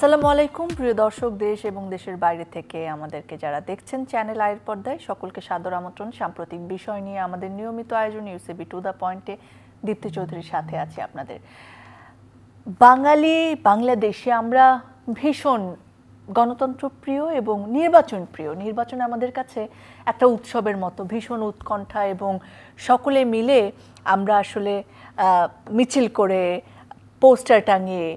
আসসালামু আলাইকুম প্রিয় দর্শক, দেশ এবং দেশের বাইরে থেকে আমাদেরকে যারা দেখছেন চ্যানেল আইয়ের পর্দায় সকলকে সাদর আমন্ত্রণ। সাম্প্রতিক বিষয় নিয়ে আমাদের নিয়মিত আয়োজন ইউসিবি টু দ্য পয়েন্টে দীপ্তি চৌধুরীর সাথে আছে আপনাদের। বাংলাদেশে আমরা ভীষণ গণতন্ত্র প্রিয় এবং নির্বাচন প্রিয়। নির্বাচন আমাদের কাছে একটা উৎসবের মতো, ভীষণ উৎকণ্ঠা, এবং সকলে মিলে আমরা আসলে মিছিল করে পোস্টার টাঙিয়ে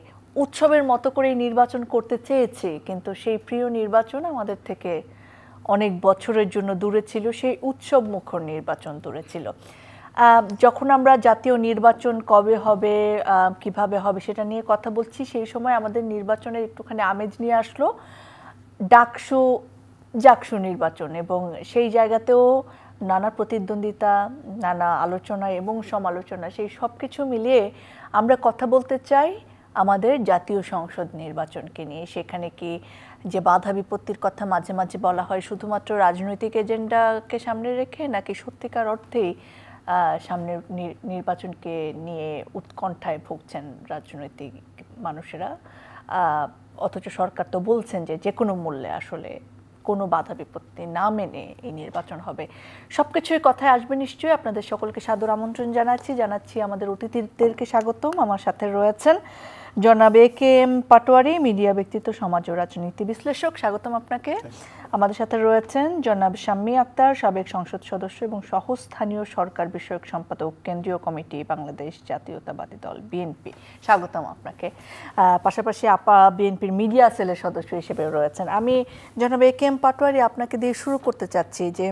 উৎসবের মতো করে নির্বাচন করতে চেয়েছি, কিন্তু সেই প্রিয় নির্বাচন আমাদের থেকে অনেক বছরের জন্য দূরে ছিল। সেই উৎসব মুখর নির্বাচন দূরে ছিল। যখন আমরা জাতীয় নির্বাচন কবে হবে, কিভাবে হবে সেটা নিয়ে কথা বলছি, সেই সময় আমাদের নির্বাচনের একটুখানি আমেজ নিয়ে আসলো জাকসু নির্বাচন, এবং সেই জায়গাতেও নানা প্রতিদ্বন্দ্বিতা, নানা আলোচনা এবং সমালোচনা, সেই সব কিছু মিলিয়ে আমরা কথা বলতে চাই আমাদের জাতীয় সংসদ নির্বাচনকে নিয়ে। সেখানে কি যে বাধা বিপত্তির কথা মাঝে মাঝে বলা হয় শুধুমাত্র রাজনৈতিক এজেন্ডাকে সামনে রেখে, নাকি সত্যিকার অর্থেই সামনের নির্বাচনকে নিয়ে উৎকণ্ঠায় ভুগছেন রাজনৈতিক মানুষেরা, অথচ সরকার তো বলছেন যে কোনো মূল্যে আসলে কোনো বাধা বিপত্তি না মেনে এই নির্বাচন হবে। সবকিছুর কথায় আসবে নিশ্চয়ই। আপনাদের সকলকে সাদর আমন্ত্রণ জানাচ্ছি আমাদের অতিথিদেরকে স্বাগতম। আমার সাথে রয়েছেন জনাব এ.কে.এম. পাটোয়ারি, মিডিয়া ব্যক্তিত্ব, সমাজ ও রাজনীতি বিশ্লেষক, স্বাগতম আপনাকে। আমাদের সাথে রয়েছেন জনাব শাম্মী আক্তার, সাবেক সংসদ সদস্য এবং সহস্থানীয় সরকার বিষয়ক সম্পাদক, কেন্দ্রীয় কমিটি, বাংলাদেশ জাতীয়তাবাদী দল বিএনপি, স্বাগতম আপনাকে। পাশাপাশি আপা বিএনপির মিডিয়া সেলের সদস্য হিসেবে রয়েছেন। আমি জনাব এ.কে.এম. পাটোয়ারি আপনাকে দিয়ে শুরু করতে চাচ্ছি যে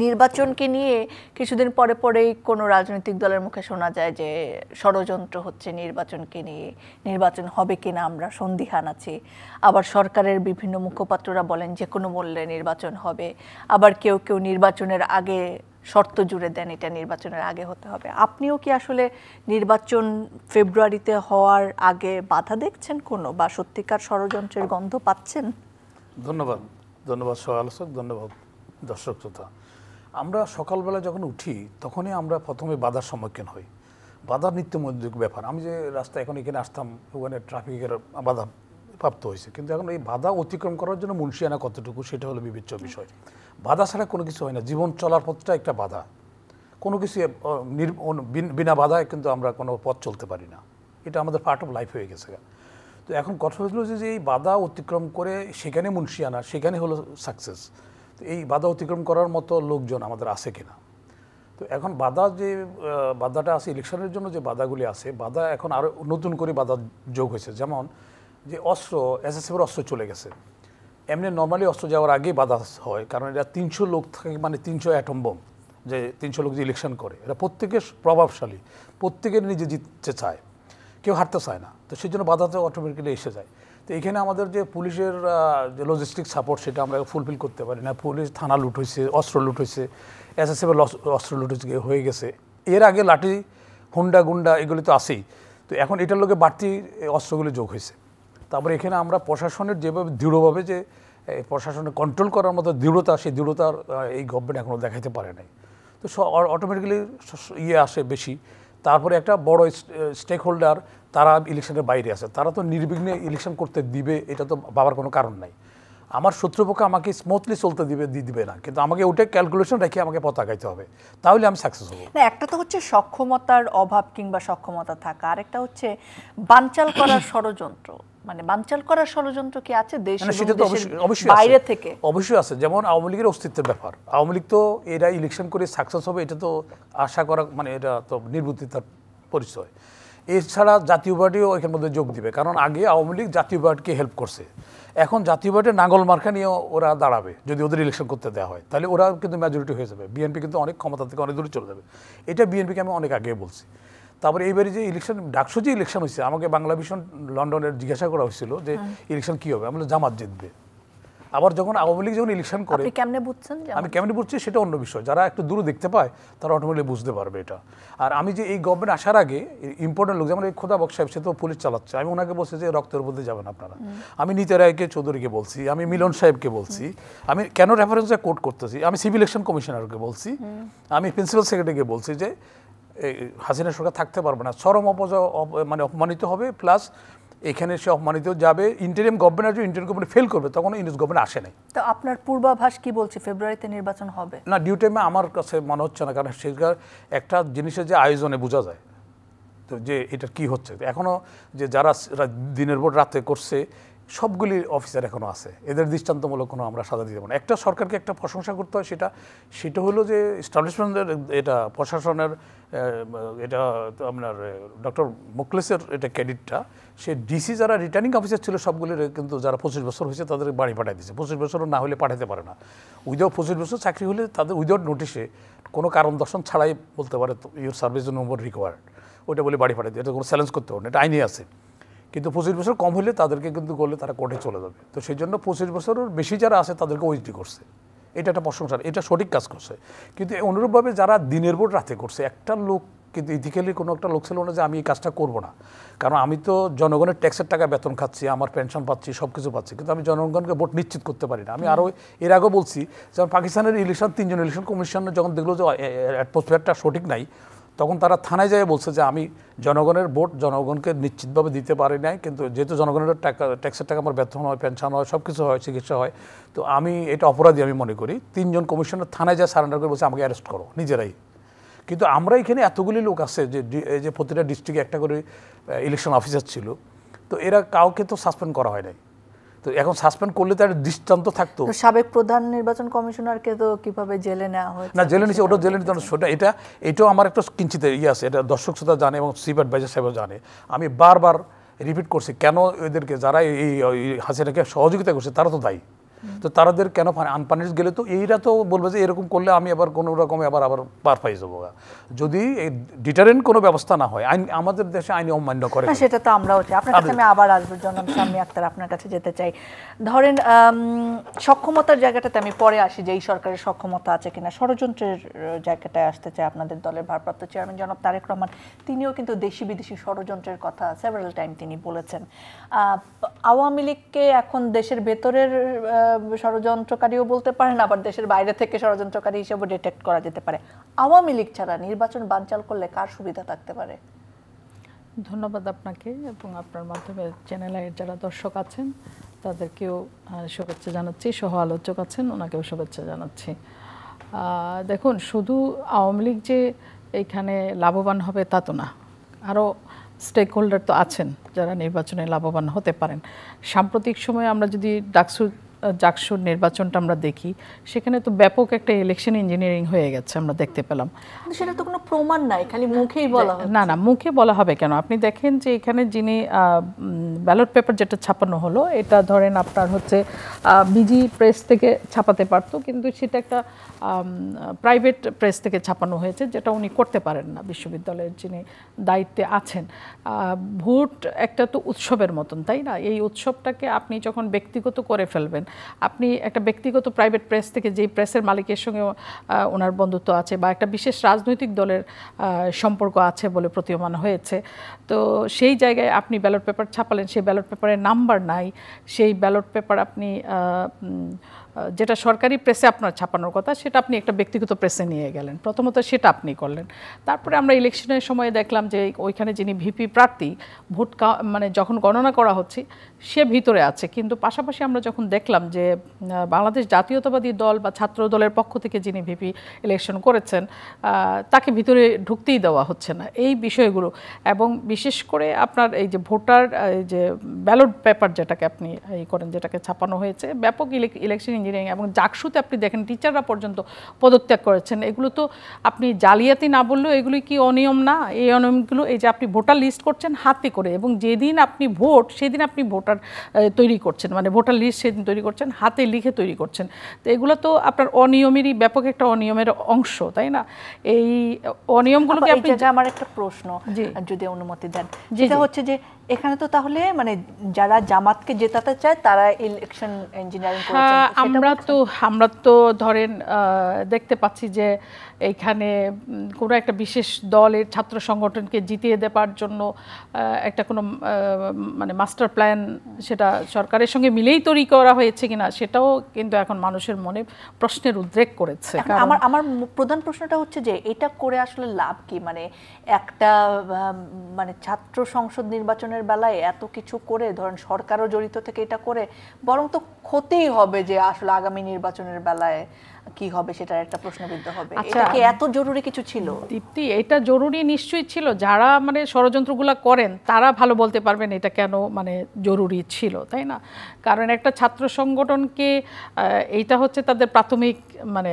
নির্বাচনকে নিয়ে কিছুদিন পরে পরেই কোনো রাজনৈতিক দলের মুখে শোনা যায় যে ষড়যন্ত্র হচ্ছে নির্বাচনকে নিয়ে, নির্বাচন হবে কিনা আমরা সন্দিহান আছি। আবার সরকারের বিভিন্ন মুখপাত্ররা বলেন যে কোনো মূল্যে নির্বাচন হবে। আবার কেউ কেউ নির্বাচনের আগে শর্ত জুড়ে দেন এটা নির্বাচনের আগে হতে হবে। আপনিও কি আসলে নির্বাচন ফেব্রুয়ারিতে হওয়ার আগে বাধা দেখছেন কোনো, বা সত্যিকার ষড়যন্ত্রের গন্ধ পাচ্ছেন? ধন্যবাদ সহ আলোচক, ধন্যবাদ দর্শক শ্রোতা। আমরা সকালবেলা যখন উঠি তখনই আমরা প্রথমে বাধার সম্মুখীন হই। বাধার নিত্যমৌলিক ব্যাপার। আমি যে রাস্তা এখন এখানে আসতাম, ওখানে ট্রাফিকের বাধা প্রাপ্ত হয়েছে, কিন্তু এখন এই বাধা অতিক্রম করার জন্য মুন্সিয়ানা কতটুকু, সেটা হলো বিবেচ্য বিষয়। বাধা ছাড়া কোনো কিছু হয় না। জীবন চলার পথটা একটা বাধা। কোনো কিছু বিনা বাধায় কিন্তু আমরা কোনো পথ চলতে পারি না। এটা আমাদের পার্ট অফ লাইফ হয়ে গেছে। তো এখন কথা হলো যে এই বাধা অতিক্রম করে সেখানে মুন্সিয়ানা, সেখানে হলো সাকসেস। তো এই বাধা অতিক্রম করার মতো লোকজন আমাদের আছে কিনা। তো এখন বাধাটা আছে ইলেকশনের জন্য, যে বাধাগুলি আছে, বাধা এখন আরও নতুন করে বাধা যোগ হয়েছে। যেমন যে অস্ত্র, এসএসএফের অস্ত্র চলে গেছে। এমনি নর্মালি অস্ত্র যাওয়ার আগেই বাধা হয়, কারণ এটা 300 লোক থাকে, মানে 300 অ্যাটম বোম, যে 300 লোক যে ইলেকশন করে, এটা প্রত্যেকের প্রভাবশালী, প্রত্যেকের নিজে জিততে চায়, কেউ হারতে চায় না। তো সেই জন্য বাধাতে অটোমেটিক্যালি এসে যায়। তো এখানে আমাদের যে পুলিশের যে লজিস্টিক সাপোর্ট, সেটা আমরা ফুলফিল করতে পারি না। পুলিশ থানা লুট হয়েছে, অস্ত্র লুট হয়েছে, এসএসএফের অস্ত্র লুট হয়ে গেছে। এর আগে লাঠি, হুন্ডা গুন্ডা এগুলি তো আছেই। তো এখন এটার লোকে বাড়তি অস্ত্রগুলি যোগ হয়েছে। তারপরে এখানে আমরা প্রশাসনের যেভাবে দৃঢ়ভাবে যে প্রশাসনের কন্ট্রোল করার মতো দৃঢ়তা, সেই দৃঢ়তার এই গভর্নমেন্ট এখনও দেখাতে পারে নাই। তো অটোমেটিক্যালি আসে বেশি। তারপরে একটা বড় স্টেক হোল্ডার, তারা ইলেকশনের বাইরে আছে, তারা তো নির্বিঘ্নে ইলেকশন করতে দিবে, এটা তো ভাবার কোনো কারণ নাই। আমার শত্রুপক্ষ আমাকে স্মুথলি চলতে দিবে না, কিন্তু আমাকে ওটা ক্যালকুলেশন রেখে আমাকে পথ আগাইতে হবে, তাহলে আমি সাকসেস হব। না, একটা তো হচ্ছে সক্ষমতার অভাব কিংবা সক্ষমতা থাকা, আরেকটা হচ্ছে বানচাল করার ষড়যন্ত্র। মানে বানচাল করার ষড়যন্ত্র কি আছে দেশ বাইরে থেকে? অবশ্যই আছে। যেমন আওয়ামী লীগের অস্তিত্বের ব্যাপার। আওয়ামী লীগ তো এরা ইলেকশন করে সাকসেস হবে, এটা তো আশা করা, মানে এটা তো নির্বুদ্ধিতার পরিচয়। এছাড়া জাতীয় পার্টিও এখান মধ্যে যোগ দিবে, কারণ আগে আওয়ামী লীগ জাতীয় পার্টিকে হেল্প করছে। এখন জাতীয় পার্টির নাঙ্গল মার্কা নিয়ে ওরা দাঁড়াবে, যদি ওদের ইলেকশন করতে দেওয়া হয়, তাহলে ওরা কিন্তু মেজরিটি হয়ে যাবে। বিএনপি কিন্তু অনেক ক্ষমতা থেকে অনেক দূরে চলে যাবে। এটা বিএনপিকে আমি অনেক আগে বলছি। তারপরে এইবারে যে ইলেকশন, ডাকসু যে ইলেকশন হয়েছে, আমাকে বাংলা ভিশন লন্ডনের জিজ্ঞাসা করা হয়েছিল যে ইলেকশন কী হবে, আমি বললাম জামাত জিতবে। আবার যখন আওয়ামী লীগ যখন ইলেকশন করে, আমি কেমনে বুঝছি সেটা অন্য বিষয়। যারা একটু দূরে দেখতে পায় তারা অটোমেটিকলি বুঝতে পারবে এটা। আর আমি যে এই গভর্নমেন্ট আসার আগে ইম্পর্টেন্ট লোক, যেমন এই খোদা বক্স সাহেব, সে তো পুলিশ চালাচ্ছে, আমি ওনাকে বলছি যে রক্তের মধ্যে যাবেন আপনারা। আমি নীতি রায়কে চৌধুরীকে বলছি, আমি মিলন সাহেবকে বলছি, আমি কেন রেফারেন্সে কোর্ট করতেছি, আমি সিভিল ইলেকশন কমিশনারকে বলছি, আমি প্রিন্সিপাল সেক্রেটারিকে বলছি যে হাসিনা সরকার থাকতে পারবে না, চরম মানে অপমানিত হবে, প্লাস এখানে সে অপমানিত যাবে। ইন্টারিম গভর্নমেন্ট আসবে, ইন্টারিম গভর্নমেন্ট ফেল করবে, তখন ইউনিট গভর্নমেন্ট আসে নাই। তো আপনার পূর্বাভাস কি বলছে ফেব্রুয়ারিতে নির্বাচন হবে? না, ডিউ টাইমে আমার কাছে মনে হচ্ছে না, কারণ সেখানে একটা জিনিসের যে আয়োজনে বোঝা যায় তো যে এটা কি হচ্ছে। এখনও যে যারা দিনের পর রাতে করছে সবগুলি অফিসার এখনও আছে, এদের দৃষ্টান্তমূলক কোনো আমরা সাজা দিতে পারি না। একটা সরকারকে একটা প্রশংসা করতে হয়, সেটা হলো যে এস্টাবলিশমেন্টের এটা প্রশাসনের এটা আপনার ডক্টর মুখলেসের এটা ক্রেডিটটা, সে ডিসি যারা রিটার্নিং অফিসার ছিল সবগুলির কিন্তু যারা 25 বছর হয়েছে তাদের বাড়ি পাঠিয়ে দিয়েছে। 25 বছরও না হলে পাঠাতে পারে না। উইদাউট 25 বছর চাকরি হলে তাদের উইদাউট নোটিশে কোনো কারণ দর্শন ছাড়াই বলতে পারে ইউর সার্ভিস নম্বর রিকোয়ার্ড, ওইটা বলে বাড়ি পাঠিয়ে দিয়ে, এটা কোনো চ্যালেঞ্জ করতে পারে না, এটা আইনে আছে। কিন্তু 25 বছর কম হলে তাদেরকে কিন্তু করলে তারা কোর্টে চলে যাবে। তো সেই জন্য 25 বছরের বেশি যারা আছে তাদেরকে ওইটি করছে, এটা একটা প্রশংসা, এটা সঠিক কাজ করছে। কিন্তু অনুরূপভাবে যারা দিনের পর রাতে করছে, একটা লোক কিন্তু ইথিক্যালি কোনো একটা লোক ছিল না যে আমি এই কাজটা করবো না, কারণ আমি তো জনগণের ট্যাক্সের টাকা বেতন খাচ্ছি, আমার পেনশন পাচ্ছি, সব কিছু পাচ্ছি, কিন্তু আমি জনগণকে ভোট নিশ্চিত করতে পারি না। আমি আরও এর আগেও বলছি, যেমন পাকিস্তানের ইলেকশন 3 জন ইলেকশন কমিশন যখন দেখলো যে অ্যাটমসফিয়ারটা সঠিক নাই, তখন তারা থানায় যায় বলছে যে আমি জনগণের ভোট জনগণকে নিশ্চিতভাবে দিতে পারি নাই, কিন্তু যেহেতু জনগণের টাকা ট্যাক্সের টাকা আমার বেতন হয়, পেনশন হয়, সব কিছু হয়, চিকিৎসা হয়, তো আমি এটা অপরাধী আমি মনে করি। 3 জন কমিশনার থানায় যায় সারেন্ডার করে বলছে আমাকে অ্যারেস্ট করো নিজেরাই। কিন্তু আমরা এখানে এতগুলি লোক আছে যে প্রতিটা ডিস্ট্রিক্টে একটা করে ইলেকশন অফিসার ছিল, তো এরা কাউকে তো সাসপেন্ড করা হয় নাই। তো এখন সাসপেন্ড করলে তার দৃষ্টান্ত থাকতো। সাবেক প্রধান নির্বাচন কমিশনারকে তো কিভাবে জেলে নেওয়া হয়েছে? না, জেলে নিচ্ছে, ওটা জেলে নিতে সেটা এটাও আমার একটা কিঞ্চিত আছে, এটা দর্শক শ্রোতা জানে এবং চিফ অ্যাডভাইজার সাহেবও জানে। আমি বারবার রিপিট করছি কেন এদেরকে, যারা এই হাসিনাকে সহযোগিতা করছে তারা তো দায়ী, তো তাদের কেন আনপানিশ গেলে তো এইরা তো বলবে যে এরকম করলে আমি আবার কোনো রকমে আবার পার পাই যাবো। যদি ডিটারেন্ট কোনো ব্যবস্থা না হয়, আইন আমাদের দেশে আইন অমান্য করে, সেটা তো আমরাও চাই। আপনার কাছে আমি আবার আসবো জনাব শাম্মী আক্তার, আপনার কাছে যেতে চাই। ধরেন সক্ষমতার জায়গাটাতে আমি পরে আসি, যে এই সরকারের সক্ষমতা আছে কিনা, ষড়যন্ত্রের জায়গাটায় আসতে চাই। আপনাদের দলের ভারপ্রাপ্ত চেয়ারম্যান জনাব তারেক রহমান, তিনিও কিন্তু দেশি বিদেশি ষড়যন্ত্রের কথা সেভারাল টাইম তিনি বলেছেন। আওয়ামী লীগকে এখন দেশের ভেতরের ষড়যন্ত্রকারীও বলতে পারেন, আবার দেশের বাইরে থেকে ষড়যন্ত্রকারী হিসেবে ডিটেক্ট করা যেতে পারে। আওয়ামী লীগ ছাড়া নির্বাচন বানচাল করলে কার সুবিধা থাকতে পারে? ধন্যবাদ আপনাকে এবং আপনার মাধ্যমে চ্যানেলের যারা দর্শক আছেন তাদেরকেও শুভেচ্ছা জানাচ্ছি, সহ আলোচক আছেন ওনাকেও শুভেচ্ছা জানাচ্ছি। দেখুন, শুধু আওয়ামী লীগ যে এইখানে লাভবান হবে তা তো না, আরও স্টেক হোল্ডার তো আছেন যারা নির্বাচনে লাভবান হতে পারেন। সাম্প্রতিক সময়ে আমরা যদি জাকসুর নির্বাচনটা আমরা দেখি, সেখানে তো ব্যাপক একটা ইলেকশন ইঞ্জিনিয়ারিং হয়ে গেছে আমরা দেখতে পেলাম। সেটা তো কোনো প্রমাণ নাই, খালি মুখেই বলা হয়। না, মুখে বলা হবে কেন? আপনি দেখেন যে এখানে যিনি ব্যালট পেপার যেটা ছাপানো হলো, এটা ধরেন আপনার হচ্ছে বিজি প্রেস থেকে ছাপাতে পারতো, কিন্তু সেটা একটা প্রাইভেট প্রেস থেকে ছাপানো হয়েছে, যেটা উনি করতে পারেন না, বিশ্ববিদ্যালয়ের যিনি দায়িত্বে আছেন। ভোট একটা তো উৎসবের মতন, তাই না? এই উৎসবটাকে আপনি যখন ব্যক্তিগত করে ফেলবেন, আপনি একটা ব্যক্তিগত প্রাইভেট প্রেস থেকে, যেই প্রেসের মালিকের সঙ্গে ওনার বন্ধুত্ব আছে বা একটা বিশেষ রাজনৈতিক দলের সম্পর্ক আছে বলে প্রতীয়মান হয়েছে, তো সেই জায়গায় আপনি ব্যালট পেপার ছাপালেন, সেই ব্যালট পেপারের নাম্বার নাই, সেই ব্যালট পেপার আপনি যেটা সরকারি প্রেসে আপনার ছাপানোর কথা সেটা আপনি একটা ব্যক্তিগত প্রেসে নিয়ে গেলেন। প্রথমত সেটা আপনি করলেন। তারপরে আমরা ইলেকশনের সময় দেখলাম যে ওইখানে যিনি ভিপি প্রার্থী, ভোট মানে যখন গণনা করা হচ্ছে সে ভিতরে আছে, কিন্তু পাশাপাশি আমরা যখন দেখলাম যে বাংলাদেশ জাতীয়তাবাদী দল বা ছাত্র দলের পক্ষ থেকে যিনি ভিপি ইলেকশন করেছেন তাকে ভিতরে ঢুকতেই দেওয়া হচ্ছে না, এই বিষয়গুলো। এবং বিশেষ করে আপনার এই যে ভোটার এই যে ব্যালট পেপার যেটাকে আপনি এই করেন, যেটাকে ছাপানো হয়েছে, ব্যাপক ইলেকশন ইঞ্জিনিয়ারিং, এবং জাকসুতে আপনি দেখেন টিচাররা পর্যন্ত পদত্যাগ করেছেন। এগুলো তো আপনি জালিয়াতি না বললেও এগুলি কি অনিয়ম না? এই অনিয়মগুলো, এই যে আপনি ভোটার লিস্ট করছেন হাতে করে, এবং যেদিন আপনি ভোট সেদিন আপনি ভোটার তৈরি করছেন, মানে ভোটার লিস্ট সেদিন তৈরি করছেন, হাতে লিখে তৈরি করছেন, তো এগুলো তো আপনার অনিয়মেরই ব্যাপক একটা অনিয়মের অংশ, তাই না? এই অনিয়মগুলোকে আপনি, আমার একটা প্রশ্ন যদি অনুমতি দেন, যেটা হচ্ছে যে এখানে তো তাহলে মানে যারা জামাতকে জেতাতে চায় তারা ইলেকশন ইঞ্জিনিয়ারিং করেছেন। আমরা তো ধরেন দেখতে পাচ্ছি যে এইখানে কোনো একটা বিশেষ দলের ছাত্র সংগঠনকে জিতিয়ে দেবার জন্য একটা কোনো মানে মাস্টার প্ল্যান সেটা সরকারের সঙ্গে মিলেই তৈরি করা হয়েছে কিনা সেটাও কিন্তু এখন মানুষের মনে প্রশ্নের উদ্রেক করেছে। আমার প্রধান প্রশ্নটা হচ্ছে যে এটা করে আসলে লাভ কি? মানে একটা মানে ছাত্র সংসদ নির্বাচনের নির্বাচনের বেলায় এত কিছু করে, ধরেন সরকারও জড়িত থেকে এটা করে, বরং তো ক্ষতিই হবে যে আসলে আগামী নির্বাচনের বেলায় কি হবে সেটার একটা প্রশ্নবিদ্ধ হবে। এটা কি এত জরুরি কিছু ছিল? দীপ্তি, এটা জরুরি নিশ্চয়ই ছিল। যারা মানে ষড়যন্ত্রগুলো করেন তারা ভালো বলতে পারবেন এটা কেন মানে জরুরি ছিল, তাই না? কারণ একটা ছাত্র সংগঠনকে এইটা হচ্ছে তাদের প্রাথমিক মানে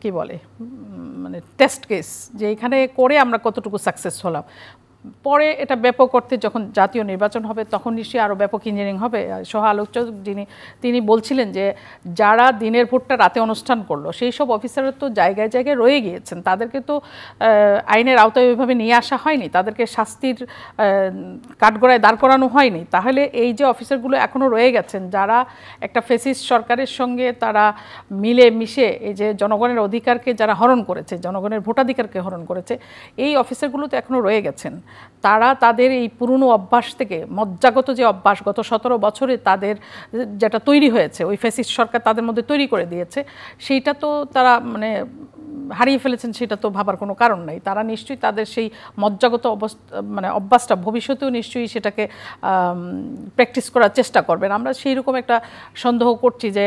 কি বলে মানে টেস্ট কেস, যে এখানে করে আমরা কতটুকু সাকসেস হলাম। পরে এটা ব্যাপক অর্থে যখন জাতীয় নির্বাচন হবে তখন নিশ্চয়ই আরও ব্যাপক ইঞ্জিনিয়ারিং হবে। সহ আলোচক তিনি বলছিলেন যে যারা দিনের ভোটটা রাতে অনুষ্ঠান করলো সেই সব অফিসাররা তো জায়গায় জায়গায় রয়ে গিয়েছেন, তাদেরকে তো আইনের আওতায় ওইভাবে নিয়ে আসা হয়নি, তাদেরকে শাস্তির কাঠগড়ায় দাঁড় করানো হয়নি। তাহলে এই যে অফিসারগুলো এখনও রয়ে গেছেন, যারা একটা ফ্যাসিস্ট সরকারের সঙ্গে তারা মিলে মিশে এই যে জনগণের অধিকারকে যারা হরণ করেছে, জনগণের ভোটাধিকারকে হরণ করেছে, এই অফিসারগুলো তো এখনও রয়ে গেছেন। তারা তাদের এই পুরনো অভ্যাস থেকে, মজ্জাগত যে অভ্যাস গত 17 বছরে তাদের যেটা তৈরি হয়েছে, ওই ফ্যাসিস্ট সরকার তাদের মধ্যে তৈরি করে দিয়েছে, সেইটা তো তারা মানে হারিয়ে ফেলেছেন, সেটা তো ভাবার কোনো কারণ নাই। তারা নিশ্চয়ই তাদের সেই মজ্জাগত মানে অভ্যাসটা ভবিষ্যতেও নিশ্চয়ই সেটাকে প্র্যাকটিস করার চেষ্টা করবেন। আমরা সেই রকম একটা সন্দেহ করছি। যে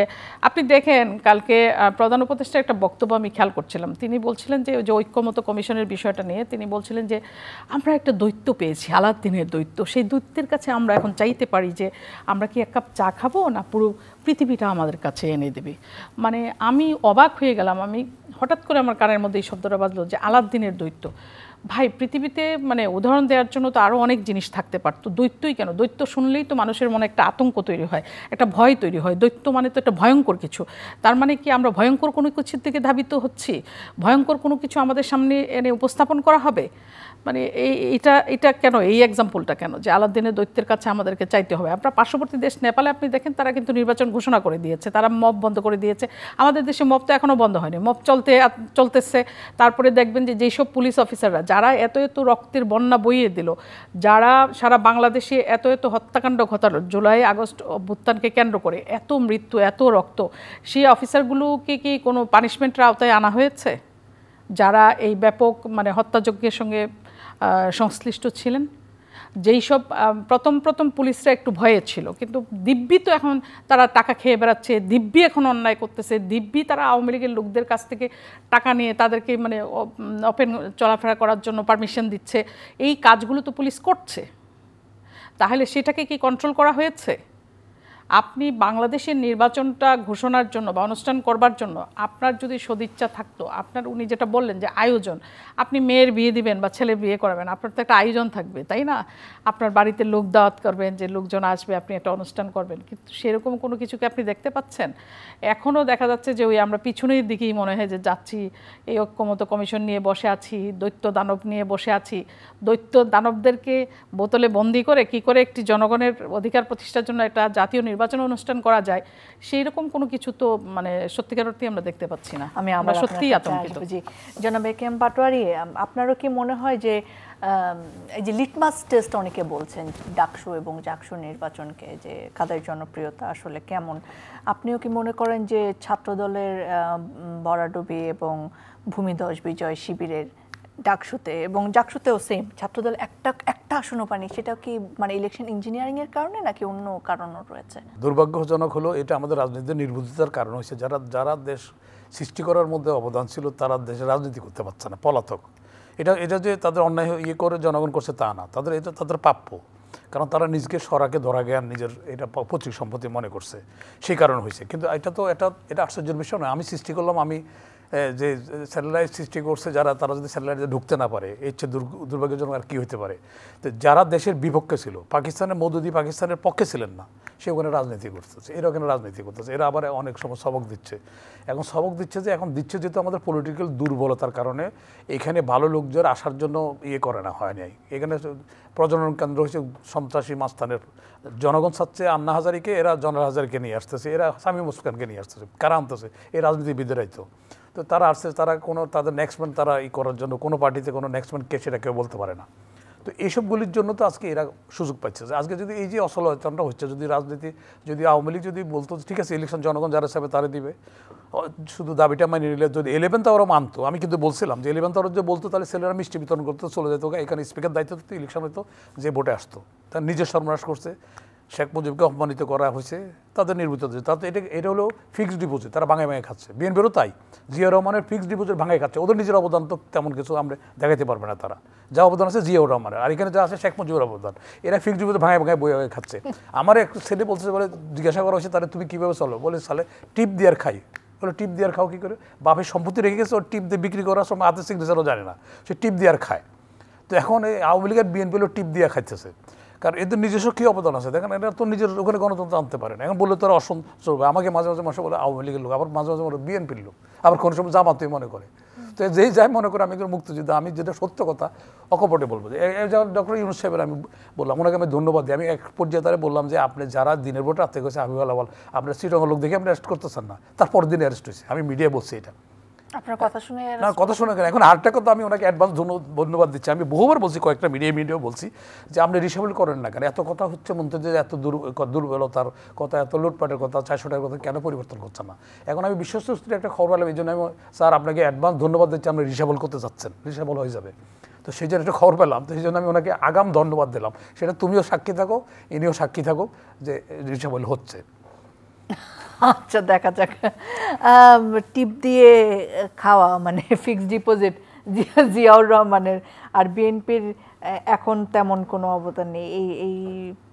আপনি দেখেন কালকে প্রধান উপদেষ্টার একটা বক্তব্য আমি খেয়াল করছিলাম, তিনি বলছিলেন যে ঐক্যমত কমিশনের বিষয়টা নিয়ে তিনি বলছিলেন যে আমরা একটা দৈত্য পেয়েছি, আলাদিনের দৈত্য। সেই দৈত্যের কাছে আমরা এখন চাইতে পারি যে আমরা কি এক কাপ চা খাবো না পুরো পৃথিবীটা আমাদের কাছে এনে দেবে। মানে আমি অবাক হয়ে গেলাম, আমি হঠাৎ করে আমার কানের মধ্যে এই শব্দটা বাজলো যে আলাদিনের দৈত্য। ভাই, পৃথিবীতে মানে উদাহরণ দেওয়ার জন্য তো আরও অনেক জিনিস থাকতে পারতো, দৈত্যই কেন? দৈত্য শুনলেই তো মানুষের মনে একটা আতঙ্ক তৈরি হয়, একটা ভয় তৈরি হয়। দৈত্য মানে তো একটা ভয়ঙ্কর কিছু। তার মানে কি আমরা ভয়ঙ্কর কোনো কিছুর দিকে ধাবিত হচ্ছি? ভয়ঙ্কর কোনো কিছু আমাদের সামনে এনে উপস্থাপন করা হবে? মানে এটা কেন, এই এক্সাম্পলটা কেন যে আলাদিনের দৈত্যের কাছে আমাদেরকে চাইতে হবে? আপনার পার্শ্ববর্তী দেশ নেপালে আপনি দেখেন, তারা কিন্তু নির্বাচন ঘোষণা করে দিয়েছে, তারা মব বন্ধ করে দিয়েছে। আমাদের দেশে মব তো এখনও বন্ধ হয়নি, মব চলতেছে। তারপরে দেখবেন যে যেসব পুলিশ অফিসাররা যারা এত এত রক্তের বন্যা বইয়ে দিল, যারা সারা বাংলাদেশে এত এত হত্যাকাণ্ড ঘটালো জুলাই আগস্ট অভ্যুত্থানকে কেন্দ্র করে, এত মৃত্যু এত রক্ত, সেই অফিসারগুলোকে কি কোনো পানিশমেন্টের আওতায় আনা হয়েছে যারা এই ব্যাপক মানে হত্যাযজ্ঞের সঙ্গে সংশ্লিষ্ট ছিলেন? যেই সব প্রথম পুলিশরা একটু ভয়ে ছিল, কিন্তু দিব্যি তো এখন তারা টাকা খেয়ে বেড়াচ্ছে, দিব্যি এখন অন্যায় করতেছে, দিব্যি তারা আওয়ামী লীগের লোকদের কাছ থেকে টাকা নিয়ে তাদেরকে মানে ওপেন চলাফেরা করার জন্য পারমিশন দিচ্ছে। এই কাজগুলো তো পুলিশ করছে, তাহলে সেটাকে কি কন্ট্রোল করা হয়েছে? আপনি বাংলাদেশের নির্বাচনটা ঘোষণার জন্য বা অনুষ্ঠান করবার জন্য আপনার যদি সদিচ্ছা থাকতো, আপনার উনি যেটা বললেন যে আয়োজন, আপনি মেয়ের বিয়ে দিবেন বা ছেলের বিয়ে করাবেন, আপনার তো একটা আয়োজন থাকবে, তাই না? আপনার বাড়িতে লোক দাওয়াত করবেন, যে লোকজন আসবে, আপনি একটা অনুষ্ঠান করবেন, কিন্তু সেরকম কোনো কিছুকে আপনি দেখতে পাচ্ছেন? এখনও দেখা যাচ্ছে যে ওই আমরা পিছনের দিকেই মনে হয় যে যাচ্ছি, এই ঐক্যমত কমিশন নিয়ে বসে আছি, দৈত্য দানব নিয়ে বসে আছি। দৈত্য দানবদেরকে বোতলে বন্দি করে কি করে একটি জনগণের অধিকার প্রতিষ্ঠার জন্য একটা জাতীয় নির্বাচন অনুষ্ঠান করা যায়, সেই রকম কোনো কিছু তো মানে সত্যিকার অর্থে আমরা দেখতে পাচ্ছি না। আমরা সত্যিই আতঙ্কিত। জি, জনাব একেএম পাটোয়ারি, আপনারও কি মনে হয় যে এই যে লিটমাস টেস্ট অনেকে বলছেন ডাকসু এবং জাকসু নির্বাচনকে, যে কাদের জনপ্রিয়তা আসলে কেমন, আপনিও কি মনে করেন যে ছাত্রদলের বরাডুবি এবং ভূমিধস বিজয় শিবিরের ডাকসুতে এবং জাকসুতেও সেম ছাত্রদল একটা আসনও পায়নি, সেটাও কি মানে ইলেকশন ইঞ্জিনিয়ারিং এর কারণে নাকি অন্য কারণও রয়েছে? দুর্ভাগ্যজনক হলো এটা আমাদের রাজনীতির নির্বুদ্ধিতার কারণ হয়েছে। যারা দেশ সৃষ্টি করার মধ্যে অবদান ছিল তারা দেশে রাজনীতি করতে পারছে না, পলাতক। এটা যে তাদের অন্যায় ইয়ে করে জনগণ করছে তা না, এটা তাদের প্রাপ্য। কারণ তারা নিজেকে সরাকে ধরা জ্ঞান নিজের এটা পৈতৃক সম্পত্তি মনে করছে, সেই কারণ হয়েছে। কিন্তু এটা আশ্চর্যের বিষয় নয়। আমি সৃষ্টি করলাম, আমি যে স্যাটেলাইট সৃষ্টি করছে তারা যদি স্যাটেলাইটে ঢুকতে না পারে, এর চেয়ে দুর্ভাগ্যজনক আর কী হতে পারে? তো যারা দেশের বিপক্ষে ছিল, পাকিস্তানের মওদুদি পাকিস্তানের পক্ষে ছিলেন না, সে ওখানে রাজনীতি করতেছে, এরা ওখানে রাজনীতি করতেছে, এরা আবার অনেক সময় সবক দিচ্ছে। সবক দিচ্ছে যেহেতু আমাদের পলিটিক্যাল দুর্বলতার কারণে এখানে ভালো লোকজন আসার জন্য করে না, হয় নাই। এখানে প্রজনন কেন্দ্র হচ্ছে সন্ত্রাসী মাস্তানের। জনগণ চাচ্ছে আন্না হাজারিকে, এরা জনাল হাজারিকে নিয়ে আসতেছে, এরা শামীম ওসমানকে নিয়ে আসতেছে। কারা আনতেছে? এই রাজনীতিবিদেরাই তো তারা আসছে, তারা তাদের নেক্সট ম্যান তারা করার জন্য কোনো পার্টিতে কোনো নেক্সট ম্যান কে সেটা কেউ বলতে পারে না। তো এইসবগুলির জন্য তো আজকে এরা সুযোগ পাচ্ছে। আজকে যদি এই যে অসলাচনটা হচ্ছে, যদি রাজনীতি, যদি আওয়ামী লীগ যদি বলতো ঠিক আছে ইলেকশন জনগণ যারা চাবে তারা দিবে, শুধু দাবিটা মানে নিলে, যদি 11th আওয়ারও মানতো, আমি কিন্তু বলছিলাম যে 11th আওয়ার যে বলতো তাহলে ছেলেরা মিষ্টি বিতরণ করতে চলে যেত, এখানে স্পিকার দায়িত্ব তো ইলেকশন হতো, যে ভোটে আসতো তার নিজের সর্বনাশ করছে, শেখ মুজিবকে অপমানিত করা হয়েছে, তাদের নির্মিত হচ্ছে। তাতে এটা হলো ফিক্সড ডিপোজিট, তারা ভাঙায় ভাঙায় খাচ্ছে। বিএনপিরও তাই, জিয়া রহমানের ফিক্সড ডিপোজিট ভাঙায় খাচ্ছে, ওদের নিজের অবদান তো তেমন কিছু আমরা দেখাতে পারবে না। তারা যা অবদান আছে জিয়াউর রহমানের, আর এখানে যা আছে শেখ মুজিবের অবদান, এরা ফিক্সড ডিপোজিট ভাঙায় ভাঙায় বয়ে খাচ্ছে। আমার এক ছেলে বলছে, বলে জিজ্ঞাসা করা হয়েছে তাহলে তুমি কীভাবে চলো, বলে সালে টিপ দিয়ার খাই। বলে টিপ দিয়ার খাও কী করে, বাপের সম্পত্তি রেখে গেছে, ওর টিপ দিয়ে বিক্রি করার সময় হাতের সিগনেচারও জানে না, সে টিপ দিয়ার খায়। তো এখন এই আওয়ামী লীগের বিএনপি হলো টিপ দিয়া খাইতেছে, কারণ এদের নিজস্ব কী অবদান আছে দেখেন, এরা তো নিজের ওখানে গণতন্ত্র আনতে পারে না। এখন বললে তো অসন্তুষ্ট হবে, আমাকে মাঝে মাঝে মাসে বলে আওয়ামী লীগের লোক, আবার মাঝে মাঝে বলে বিএনপির লোক, আবার কোনো সময় জামাতই মনে করে। তো যেই যাই মনে করে আমি একজন মুক্তিযোদ্ধা, আমি যেটা সত্য কথা অকপটে বলবো। যেমন ডক্টর ইউনূস সাহেবের আমি বললাম, ওনাকে আমি ধন্যবাদ দিই। আমি এক পর্যায়ে তারা বললাম যে আপনি যারা দিনের ভোট রাতে গেছে হাবিবুল আওয়াল, আপনার চিটাগং লোক দেখে আপনি অ্যারেস্ট করতেছেন না, তারপর দিন অ্যারেস্ট হয়েছে। আমি মিডিয়ায় বলছি এটা, আপনার কথা শুনে না কথা শুনে কেন। এখন আরেকটা কথা আমি ওনাকে অ্যাডভান্স ধন্যবাদ দিচ্ছি। আমি বহুবার বলছি, কয়েকটা মিডিয়াও বলছি যে আপনি রিসাবল করেন না কেন, এত কথা হচ্ছে মন্ত্রীদের, এত দুর্বলতার কথা, এত লুটপাটের কথা, 400 টাকার কথা কেন পরিবর্তন করছে না। এখন আমি বিশ্বস্ত সূত্রে একটা খবর পেলাম, এই জন্য আমি স্যার আপনাকে অ্যাডভান্স ধন্যবাদ দিচ্ছি, আপনি রিসাবল করতে যাচ্ছেন, রিসাবল হয়ে যাবে। তো সেই জন্য একটা খবর পেলাম, তো সেই জন্য আমি ওনাকে আগাম ধন্যবাদ দিলাম। সেটা তুমিও সাক্ষী থাকো, ইনিও সাক্ষী থাকো যে রিসাবল হচ্ছে। আচ্ছা, দেখা যাক। টিপ দিয়ে খাওয়া মানে ফিক্সড ডিপোজিট জিয়াউর রহমানের, আর বিএনপির এখন তেমন কোনো অবদান নেই, এই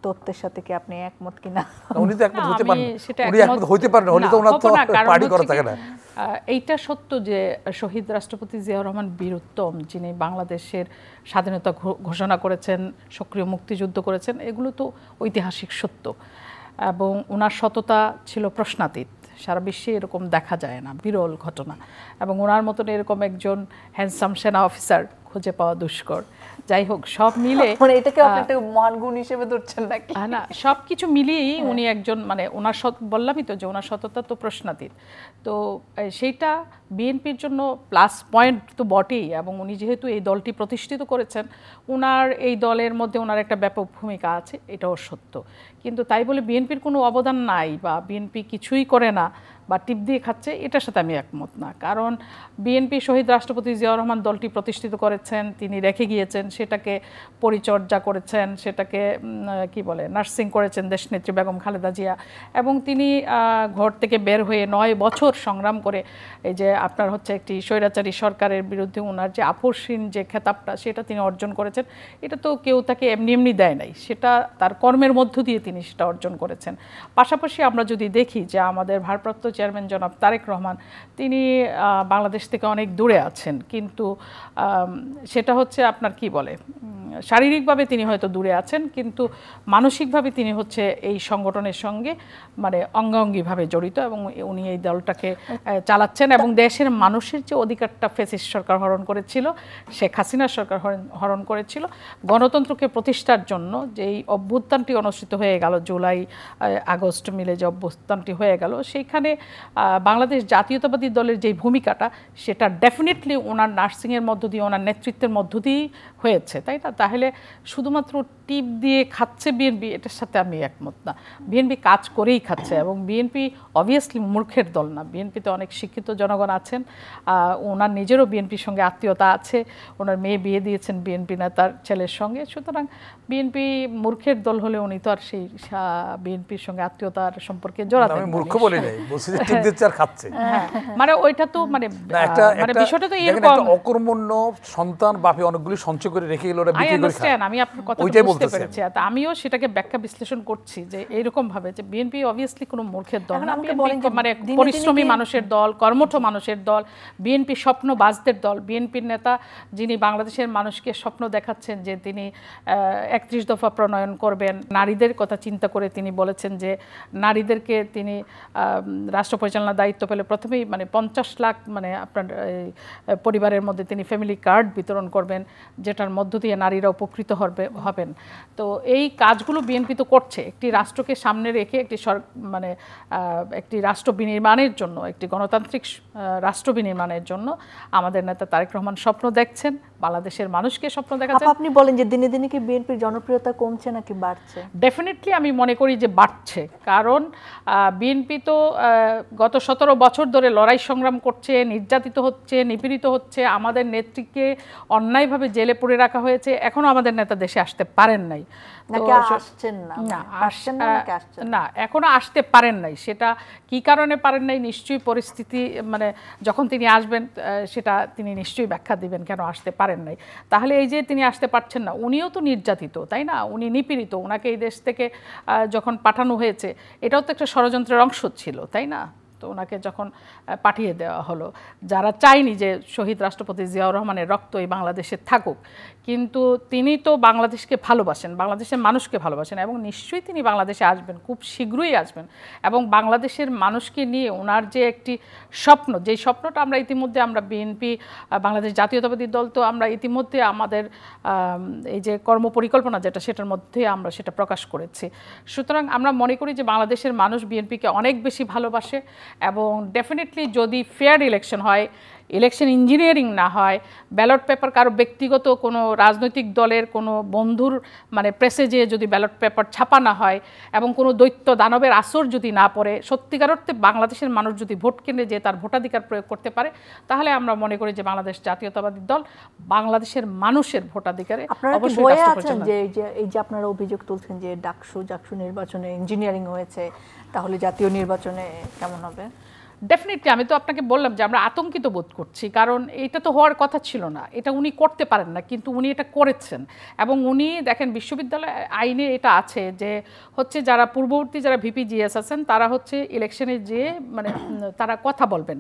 তথ্যের সাথে কি আপনি একমত কিনা? উনি তো একমত হতে পারেন, উনি একমত হইতে পারেন, হলে তো ওনার তো পার্টি করা থাকে না। এইটা সত্য যে শহীদ রাষ্ট্রপতি জিয়াউর রহমান বীরুত্তম, যিনি বাংলাদেশের স্বাধীনতা ঘোষণা করেছেন, সক্রিয় মুক্তিযুদ্ধ করেছেন, এগুলো তো ঐতিহাসিক সত্য। এবং ওনার সততা ছিল প্রশ্নাতীত, সারা বিশ্বে এরকম দেখা যায় না, বিরল ঘটনা। এবং ওনার মতন এরকম একজন হ্যান্ডসাম সেনা অফিসার খুঁজে পাওয়া দুষ্কর। যাই হোক, সব মিলে মানে এটাকে আপনি একটা মহান গুণ হিসেবে ধরছেন নাকি? না, সব কিছু মিলিয়েই উনি একজন, মানে ওনার বললামই তো যে ওনার সততা তো প্রশ্নাতীত। তো সেইটা বিএনপির জন্য প্লাস পয়েন্ট তো বটেই। এবং উনি যেহেতু এই দলটি প্রতিষ্ঠিত করেছেন, ওনার এই দলের মধ্যে ওনার একটা ব্যাপক ভূমিকা আছে, এটাও সত্য। কিন্তু তাই বলে বিএনপির কোনো অবদান নাই বা বিএনপি কিছুই করে না বা টিপ দিয়ে খাচ্ছে, এটার সাথে আমি একমত না। কারণ বিএনপি শহীদ রাষ্ট্রপতি জিয়াউর রহমান দলটি প্রতিষ্ঠিত করেছেন, তিনি রেখে গিয়েছেন, সেটাকে পরিচর্যা করেছেন, সেটাকে কি বলে নার্সিং করেছেন দেশনেত্রী বেগম খালেদা জিয়া। এবং তিনি ঘর থেকে বের হয়ে 9 বছর সংগ্রাম করে এই যে আপনার হচ্ছে একটি স্বৈরাচারী সরকারের বিরুদ্ধে ওনার যে আপসহীন যে খেতাবটা, সেটা তিনি অর্জন করেছেন। এটা তো কেউ তাকে এমনি এমনি দেয় নাই, সেটা তার কর্মের মধ্য দিয়ে তিনি সেটা অর্জন করেছেন। পাশাপাশি আমরা যদি দেখি যে আমাদের ভারপ্রাপ্ত চেয়ারম্যান জনাব তারেক রহমান, তিনি বাংলাদেশ থেকে অনেক দূরে আছেন, কিন্তু সেটা হচ্ছে আপনার কি বলে শারীরিকভাবে তিনি হয়তো দূরে আছেন, কিন্তু মানসিকভাবে তিনি হচ্ছে এই সংগঠনের সঙ্গে মানে অঙ্গাঙ্গিভাবে জড়িত, এবং উনি এই দলটাকে চালাচ্ছেন। এবং দেশের মানুষের যে অধিকারটা ফ্যাসিস্ট সরকার হরণ করেছিল, শেখ হাসিনা সরকার হরণ করেছিল, গণতন্ত্রকে প্রতিষ্ঠার জন্য যেই অভ্যুত্থানটি অনুষ্ঠিত হয়ে গেল, জুলাই আগস্ট মিলে যে অভ্যুত্থানটি হয়ে গেল, সেইখানে বাংলাদেশ জাতীয়তাবাদী দলের যে ভূমিকাটা, সেটা ডেফিনেটলি ওনার নার্সিংয়ের মধ্য দিয়ে, ওনার নেতৃত্বের মধ্য দিয়েই হয়েছে, তাই না? তাহলে শুধুমাত্র টিপ দিয়ে খাচ্ছে বিএনপি, এটার সাথে আমি একমত না। বিএনপি কাজ করেই খাচ্ছে, এবং বিএনপি অবভিয়াসলি মূর্খের দল না। বিএনপিতে অনেক শিক্ষিত জনগণ আছেন, ওনার নিজেরও বিএনপির সঙ্গে আত্মীয়তা আছে, ওনার মেয়ে বিয়ে দিয়েছেন বিএনপি নেতার ছেলের সঙ্গে। সুতরাং বিএনপি মূর্খের দল হলে উনি তো আর সেই বিএনপির সঙ্গে আত্মীয়তার সম্পর্কে জড়াতেন না। মূর্খ বলি নাই, বলছি যে টিপ দিচ্ছে আর খাচ্ছে। মানে ওইটা তো মানে বিষয়টা তো এরকম, অকর্মণ্য সন্তান বাপে অনেকগুলি সঞ্চয় করে রেখে গেল, ওরা বিক্রি করে খায়। আমি আপনার কথা বুঝতে পেরেছি, তা আমিও সেটাকে ব্যাখ্যা বিশ্লেষণ করছি যে এইরকম ভাবে যে বিএনপি অবভিয়াসলি কোনো মূর্খের দল না, মানে পরিশ্রমী মানুষের দল, কর্মঠ মানুষের দল, বিএনপি স্বপ্নবাজদের দল। বিএনপির নেতা যিনি বাংলাদেশের মানুষকে স্বপ্ন দেখাচ্ছেন যে তিনি 31 দফা প্রণয়ন করবেন, নারীদের কথা চিন্তা করে তিনি বলেছেন যে নারীদেরকে তিনি রাষ্ট্র পরিচালনার দায়িত্ব পেলে প্রথমেই মানে 50 লাখ মানে আপনার পরিবারের মধ্যে তিনি ফ্যামিলি কার্ড বিতরণ করবেন, যেটার মধ্য দিয়ে নারীরা উপকৃত হবেন। তো এই কাজগুলো বিএনপি তো করছে। একটি রাষ্ট্রকে সামনে রেখে একটি রাষ্ট্র বিনির্মাণের জন্য, একটি গণতান্ত্রিক রাষ্ট্র বিনির্মাণের জন্য আমাদের নেতা তারেক রহমান স্বপ্ন দেখছেন, বাংলাদেশের মানুষকে স্বপ্ন দেখাচ্ছেন। আপনি বলেন যে দিনে দিনে কি বিএনপির জনপ্রিয়তা কমছে নাকি বাড়ছে? ডেফিনেটলি আমি মনে করি যে বাড়ছে, কারণ বিএনপি তো গত 17 বছর ধরে লড়াই সংগ্রাম করছে, নির্যাতিত হচ্ছে, নিপীড়িত হচ্ছে, আমাদের নেত্রীকে অন্যায়ভাবে জেলে পুরে রাখা হয়েছে, এখনো আমাদের নেতা দেশে আসতে পারেন নাই। না, এখনো আসতে পারেন নাই। সেটা কি কারণে পারেন নাই, নিশ্চয়ই পরিস্থিতি, মানে যখন তিনি আসবেন সেটা তিনি নিশ্চয়ই ব্যাখ্যা দিবেন কেন আসতে পারেন নাই। তাহলে এই যে তিনি আসতে পারছেন না, উনিও তো নির্যাতিত, তাই না? উনি নিপীড়িত, ওনাকে এই দেশ থেকে যখন পাঠানো হয়েছে এটাও তো একটা ষড়যন্ত্রের অংশ ছিল, তাই না? তো ওনাকে যখন পাঠিয়ে দেওয়া হলো, যারা চায়নি যে শহীদ রাষ্ট্রপতি জিয়াউর রহমানের রক্ত এই বাংলাদেশে থাকুক, কিন্তু তিনি তো বাংলাদেশকে ভালোবাসেন, বাংলাদেশের মানুষকে ভালোবাসেন, এবং নিশ্চয়ই তিনি বাংলাদেশে আসবেন, খুব শীঘ্রই আসবেন। এবং বাংলাদেশের মানুষকে নিয়ে ওনার যে একটি স্বপ্ন, যেই স্বপ্নটা আমরা ইতিমধ্যে আমরা বিএনপি বাংলাদেশ জাতীয়তাবাদী দল তো আমরা ইতিমধ্যে আমাদের এই যে কর্মপরিকল্পনা যেটা, সেটার মধ্যে আমরা সেটা প্রকাশ করেছি। সুতরাং আমরা মনে করি যে বাংলাদেশের মানুষ বিএনপিকে অনেক বেশি ভালোবাসে, এবং ডেফিনেটলি যদি ফেয়ার ইলেকশন হয়, ইলেকশন ইঞ্জিনিয়ারিং না হয়, ব্যালট পেপার কারো ব্যক্তিগত কোনো রাজনৈতিক দলের কোনো বন্ধুর মানে প্রেসে যেয়ে যদি ব্যালট পেপার ছাপা না হয়, এবং কোনো দৈত্য দানবের আসর যদি না পড়ে, সত্যিকার অর্থে বাংলাদেশের মানুষ যদি ভোট কেন্দ্রে যেয়ে তার ভোটাধিকার প্রয়োগ করতে পারে, তাহলে আমরা মনে করি যে বাংলাদেশ জাতীয়তাবাদী দল বাংলাদেশের মানুষের ভোটাধিকারে অবশ্যই কাজ করছে। এই যে আপনারা অভিযোগ তুলছেন যে ডাকসু নির্বাচনে ইঞ্জিনিয়ারিং হয়েছে, তাহলে জাতীয় নির্বাচনে কেমন হবে? ডেফিনেটলি আমি তো আপনাকে বললাম যে আমরা আতঙ্কিত বোধ করছি, কারণ এটা তো হওয়ার কথা ছিল না, এটা উনি করতে পারেন না, কিন্তু উনি এটা করেছেন। এবং উনি দেখেন, বিশ্ববিদ্যালয় আইনে এটা আছে যে হচ্ছে যারা পূর্ববর্তী যারা ভিপিজিএস আছেন তারা হচ্ছে ইলেকশনে যেয়ে মানে তারা কথা বলবেন,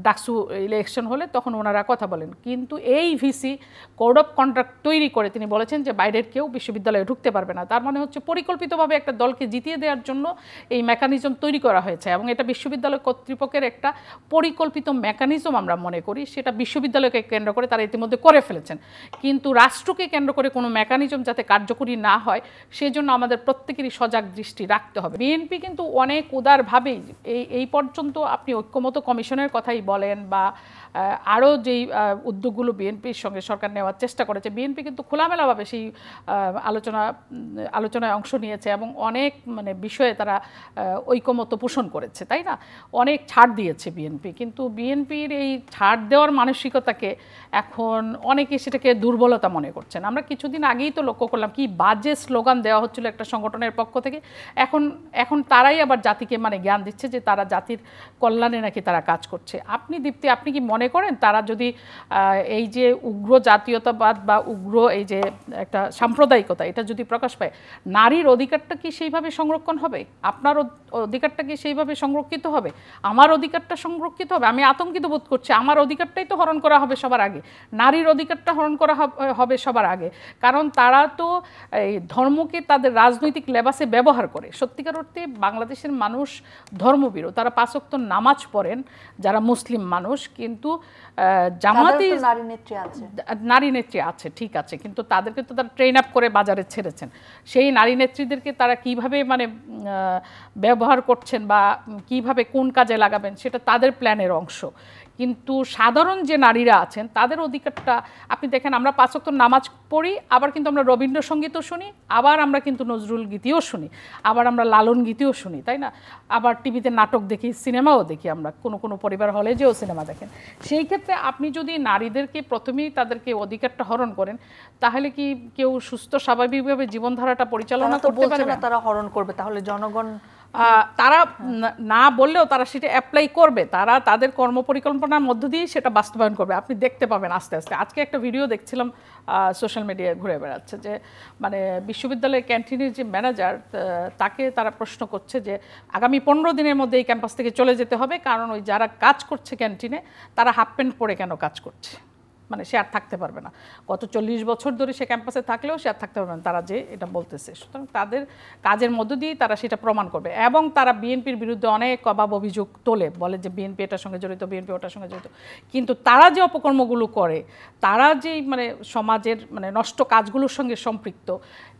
ডাকসু ইলেকশন হলে তখন ওনারা কথা বলেন। কিন্তু এই ভিসি কোড অফ কন্ডাক্ট তৈরি করে তিনি বলেছেন যে বাইরের কেউ বিশ্ববিদ্যালয়ে ঢুকতে পারবে না। তার মানে হচ্ছে পরিকল্পিতভাবে একটা দলকে জিতিয়ে দেওয়ার জন্য এই মেকানিজম তৈরি করা হয়েছে, এবং এটা বিশ্ববিদ্যালয় কর্তৃপক্ষের একটা পরিকল্পিত মেকানিজম আমরা মনে করি। সেটা বিশ্ববিদ্যালয়কে কেন্দ্র করে তারা ইতিমধ্যে করে ফেলেছেন, কিন্তু রাষ্ট্রকে কেন্দ্র করে কোনো মেকানিজম যাতে কার্যকরী না হয় সেজন্য আমাদের প্রত্যেকেরই সজাগ দৃষ্টি রাখতে হবে। বিএনপি কিন্তু অনেক উদারভাবেই এই পর্যন্ত আপনি ঐক্যমত কমিশনের কথাই বলেন বা আরও যেই উদ্যোগগুলো বিএনপির সঙ্গে সরকার নেওয়ার চেষ্টা করেছে, বিএনপি কিন্তু খোলামেলাভাবে সেই আলোচনায় অংশ নিয়েছে, এবং অনেক মানে বিষয়ে তারা ঐক্যমত পোষণ করেছে, তাই না? অনেক ছাড় দিয়েছে বিএনপি। কিন্তু বিএনপির এই ছাড় দেওয়ার মানসিকতাকে এখন অনেকে সেটাকে দুর্বলতা মনে করছেন। আমরা কিছুদিন আগেই তো লক্ষ্য করলাম কি বাজে স্লোগান দেওয়া হচ্ছিল একটা সংগঠনের পক্ষ থেকে। এখন তারাই আবার জাতিকে মানে জ্ঞান দিচ্ছে যে তারা জাতির কল্যাণে নাকি তারা কাজ করছে। আপনি দীপ্তি, আপনি কি মনে করেন তারা যদি এই যে উগ্র জাতীয়তাবাদ বা উগ্র এই যে একটা সাম্প্রদায়িকতা এটা যদি প্রকাশ পায়, নারীর অধিকারটা কি সেইভাবে সংরক্ষণ হবে? আপনার অধিকারটা কি সেইভাবে সংরক্ষিত হবে? আমার অধিকারটা সংরক্ষিত হবে? আমি আতঙ্কিত বোধ করছি। আমার অধিকারটাই তো হরণ করা হবে সবার আগে, নারীর অধিকারটা হরণ করা হবে সবার আগে। কারণ তারা তো এই ধর্মকে তাদের রাজনৈতিক লেবাসে ব্যবহার করে। সত্যিকার অর্থে বাংলাদেশের মানুষ ধর্মভীরু, তারা 5 ওয়াক্ত নামাজ পড়েন যারা মুসলিম মানুষ, কিন্তু জামাতে নারী নেত্রী আছে, ঠিক আছে, কিন্তু তাদেরকে তো তারা ট্রেন আপ করে বাজারে ছেড়েছেন। সেই নারী নেত্রীদেরকে তারা কিভাবে মানে ব্যবহার করছেন বা কিভাবে কোন কাজে লাগাবেন সেটা তাদের প্ল্যানের অংশ। কিন্তু সাধারণ যে নারীরা আছেন তাদের অধিকারটা আপনি দেখেন, আমরা 5 ওয়াক্ত নামাজ পড়ি, আবার কিন্তু আমরা রবীন্দ্রসঙ্গীতও শুনি, আবার আমরা কিন্তু নজরুল গীতিও শুনি, আবার আমরা লালন গীতিও শুনি, তাই না? আবার টিভিতে নাটক দেখি, সিনেমাও দেখি, আমরা কোনো পরিবার হলে যেও সিনেমা দেখেন। সেই ক্ষেত্রে আপনি যদি নারীদেরকে প্রথমেই তাদেরকে অধিকারটা হরণ করেন, তাহলে কি কেউ সুস্থ স্বাভাবিকভাবে জীবনধারাটা পরিচালনা করতে পারবে না? তারা হরণ করবে, তাহলে জনগণ তারা না বললেও তারা সেটা অ্যাপ্লাই করবে, তারা তাদের কর্মপরিকল্পনার মধ্য দিয়ে সেটা বাস্তবায়ন করবে। আপনি দেখতে পাবেন আস্তে আস্তে। আজকে একটা ভিডিও দেখছিলাম সোশ্যাল মিডিয়ায় ঘুরে বেড়াচ্ছে, যে মানে বিশ্ববিদ্যালয়ের ক্যান্টিনের যে ম্যানেজার, তাকে তারা প্রশ্ন করছে যে আগামী 15 দিনের মধ্যে এই ক্যাম্পাস থেকে চলে যেতে হবে, কারণ ওই যারা কাজ করছে ক্যান্টিনে তারা হাফ প্যান্ট পরে কেন কাজ করছে, মানে সে আর থাকতে পারবে না। গত 40 বছর ধরে সে ক্যাম্পাসে থাকলেও সে আর থাকতে পারবে না, তারা যে এটা বলতেছে। সুতরাং তাদের কাজের মধ্য দিয়েই তারা সেটা প্রমাণ করবে, এবং তারা বিএনপির বিরুদ্ধে অনেক অভাব অভিযোগ তোলে, বলে যে বিএনপি এটার সঙ্গে জড়িত, বিএনপি ওটার সঙ্গে জড়িত। কিন্তু তারা যে অপকর্মগুলো করে, তারা যেই মানে সমাজের মানে নষ্ট কাজগুলোর সঙ্গে সম্পৃক্ত,